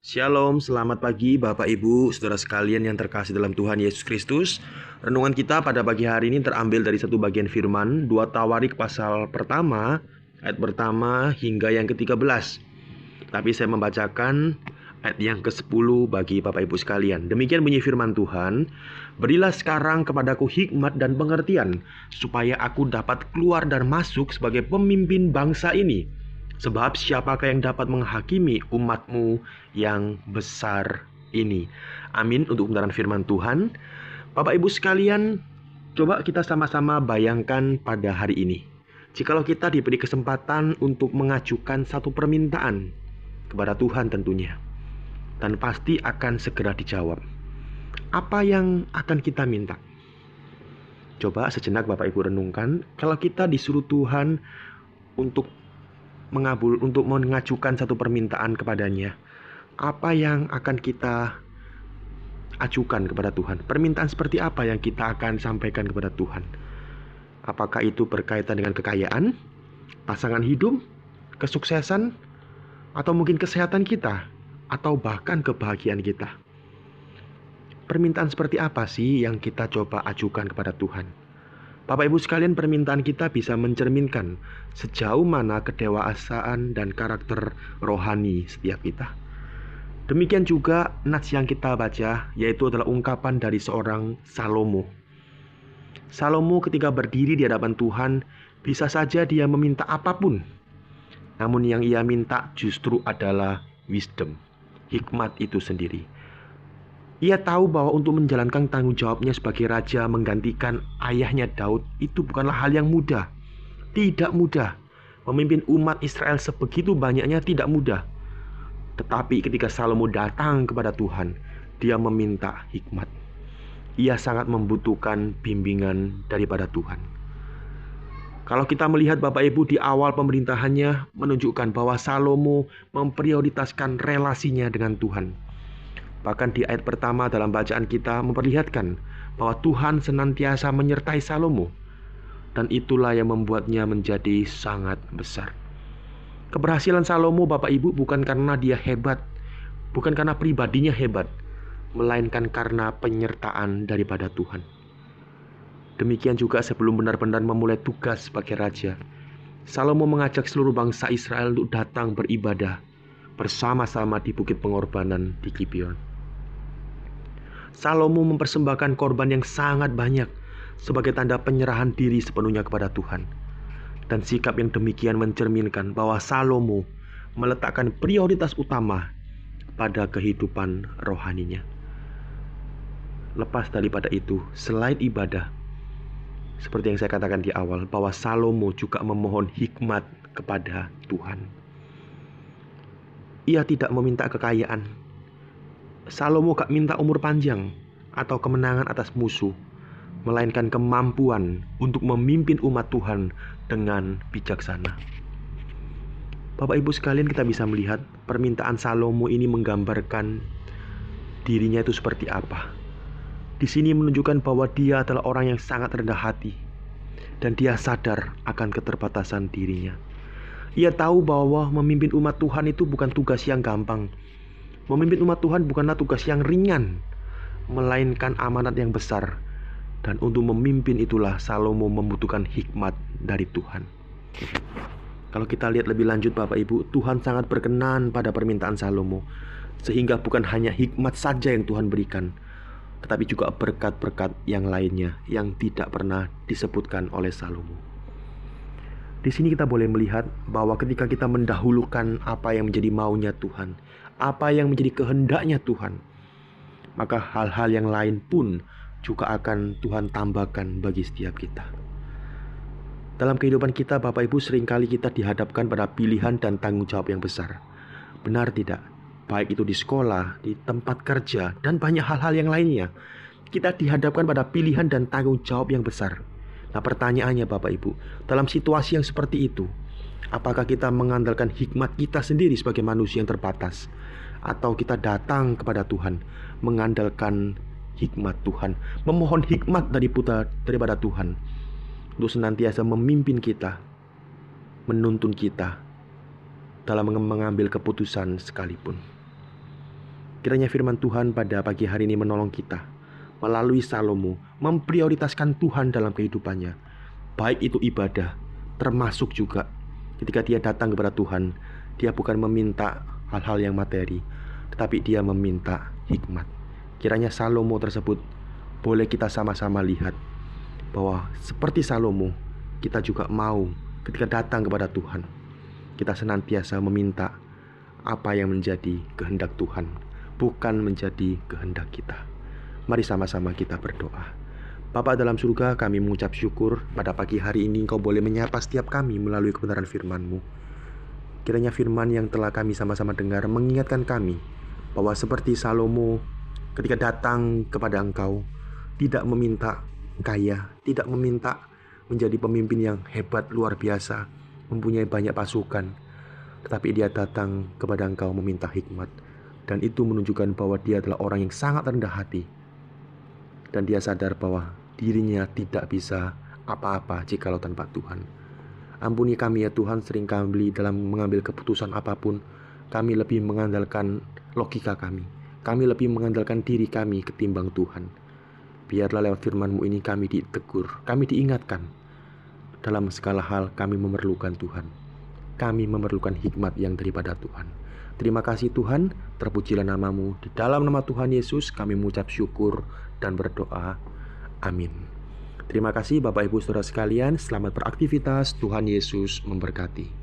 Shalom, selamat pagi Bapak Ibu, saudara sekalian yang terkasih dalam Tuhan Yesus Kristus. Renungan kita pada pagi hari ini terambil dari satu bagian firman, 2 Tawarik pasal pertama, ayat pertama hingga yang ke-13. Tapi saya membacakan ayat yang ke-10 bagi Bapak Ibu sekalian. Demikian bunyi firman Tuhan, "Berilah sekarang kepadaku hikmat dan pengertian, supaya aku dapat keluar dan masuk sebagai pemimpin bangsa ini. Sebab siapakah yang dapat menghakimi umatmu yang besar ini?" Amin untuk kebenaran firman Tuhan. Bapak Ibu sekalian, coba kita sama-sama bayangkan pada hari ini. Jikalau kita diberi kesempatan untuk mengajukan satu permintaan kepada Tuhan tentunya, dan pasti akan segera dijawab. Apa yang akan kita minta? Coba sejenak Bapak Ibu renungkan, kalau kita disuruh Tuhan untuk mengajukan satu permintaan kepadanya, apa yang akan kita ajukan kepada Tuhan? Permintaan seperti apa yang kita akan sampaikan kepada Tuhan? Apakah itu berkaitan dengan kekayaan, pasangan hidup, kesuksesan, atau mungkin kesehatan kita, atau bahkan kebahagiaan kita? Permintaan seperti apa sih yang kita coba ajukan kepada Tuhan? Bapak Ibu sekalian, permintaan kita bisa mencerminkan sejauh mana kedewasaan dan karakter rohani setiap kita. Demikian juga nats yang kita baca, yaitu adalah ungkapan dari seorang Salomo. Salomo ketika berdiri di hadapan Tuhan, bisa saja dia meminta apapun. Namun yang ia minta justru adalah wisdom, hikmat itu sendiri. Ia tahu bahwa untuk menjalankan tanggung jawabnya sebagai raja menggantikan ayahnya Daud itu bukanlah hal yang mudah. Tidak mudah. Memimpin umat Israel sebegitu banyaknya tidak mudah. Tetapi ketika Salomo datang kepada Tuhan, dia meminta hikmat. Ia sangat membutuhkan bimbingan daripada Tuhan. Kalau kita melihat Bapak Ibu di awal pemerintahannya menunjukkan bahwa Salomo memprioritaskan relasinya dengan Tuhan. Bahkan di ayat pertama dalam bacaan kita memperlihatkan bahwa Tuhan senantiasa menyertai Salomo. Dan itulah yang membuatnya menjadi sangat besar. Keberhasilan Salomo Bapak Ibu bukan karena dia hebat, bukan karena pribadinya hebat, melainkan karena penyertaan daripada Tuhan. Demikian juga sebelum benar-benar memulai tugas sebagai raja, Salomo mengajak seluruh bangsa Israel untuk datang beribadah bersama-sama di bukit pengorbanan di Gibeon. Salomo mempersembahkan korban yang sangat banyak sebagai tanda penyerahan diri sepenuhnya kepada Tuhan. Dan sikap yang demikian mencerminkan bahwa Salomo meletakkan prioritas utama pada kehidupan rohaninya. Lepas daripada itu, selain ibadah, seperti yang saya katakan di awal, bahwa Salomo juga memohon hikmat kepada Tuhan. Ia tidak meminta kekayaan. Salomo gak minta umur panjang atau kemenangan atas musuh, melainkan kemampuan untuk memimpin umat Tuhan dengan bijaksana. Bapak Ibu sekalian, kita bisa melihat permintaan Salomo ini menggambarkan dirinya itu seperti apa. Di sini menunjukkan bahwa dia adalah orang yang sangat rendah hati dan dia sadar akan keterbatasan dirinya. Ia tahu bahwa memimpin umat Tuhan itu bukan tugas yang gampang. Memimpin umat Tuhan bukanlah tugas yang ringan, melainkan amanat yang besar. Dan untuk memimpin itulah Salomo membutuhkan hikmat dari Tuhan. Kalau kita lihat lebih lanjut Bapak Ibu, Tuhan sangat berkenan pada permintaan Salomo. Sehingga bukan hanya hikmat saja yang Tuhan berikan, tetapi juga berkat-berkat yang lainnya yang tidak pernah disebutkan oleh Salomo. Di sini kita boleh melihat bahwa ketika kita mendahulukan apa yang menjadi maunya Tuhan, apa yang menjadi kehendaknya Tuhan, maka hal-hal yang lain pun juga akan Tuhan tambahkan bagi setiap kita. Dalam kehidupan kita Bapak Ibu, seringkali kita dihadapkan pada pilihan dan tanggung jawab yang besar. Benar tidak? Baik itu di sekolah, di tempat kerja, dan banyak hal-hal yang lainnya. Kita dihadapkan pada pilihan dan tanggung jawab yang besar. Nah, pertanyaannya Bapak Ibu, dalam situasi yang seperti itu, apakah kita mengandalkan hikmat kita sendiri sebagai manusia yang terbatas, atau kita datang kepada Tuhan mengandalkan hikmat Tuhan, memohon hikmat daripada Tuhan untuk senantiasa memimpin kita, menuntun kita dalam mengambil keputusan sekalipun. Kiranya firman Tuhan pada pagi hari ini menolong kita melalui Salomo memprioritaskan Tuhan dalam kehidupannya. Baik itu ibadah, termasuk juga ketika dia datang kepada Tuhan, dia bukan meminta hal-hal yang materi, tetapi dia meminta hikmat. Kiranya Salomo tersebut boleh kita sama-sama lihat bahwa seperti Salomo, kita juga mau ketika datang kepada Tuhan, kita senantiasa meminta apa yang menjadi kehendak Tuhan, bukan menjadi kehendak kita. Mari sama-sama kita berdoa. Bapa dalam surga, kami mengucap syukur pada pagi hari ini Engkau boleh menyapa setiap kami melalui kebenaran firman-Mu. Kiranya firman yang telah kami sama-sama dengar mengingatkan kami bahwa seperti Salomo ketika datang kepada Engkau, tidak meminta kaya, tidak meminta menjadi pemimpin yang hebat luar biasa, mempunyai banyak pasukan, tetapi dia datang kepada Engkau meminta hikmat. Dan itu menunjukkan bahwa dia adalah orang yang sangat rendah hati. Dan dia sadar bahwa dirinya tidak bisa apa-apa jikalau tanpa Tuhan. Ampuni kami ya Tuhan, sering kami dalam mengambil keputusan apapun, kami lebih mengandalkan logika kami. Kami lebih mengandalkan diri kami ketimbang Tuhan. Biarlah lewat firman-Mu ini kami ditegur, kami diingatkan. Dalam segala hal kami memerlukan Tuhan. Kami memerlukan hikmat yang daripada Tuhan. Terima kasih Tuhan, terpujilah nama-Mu. Di dalam nama Tuhan Yesus kami mengucap syukur dan berdoa. Amin. Terima kasih Bapak Ibu Saudara sekalian, selamat beraktivitas, Tuhan Yesus memberkati.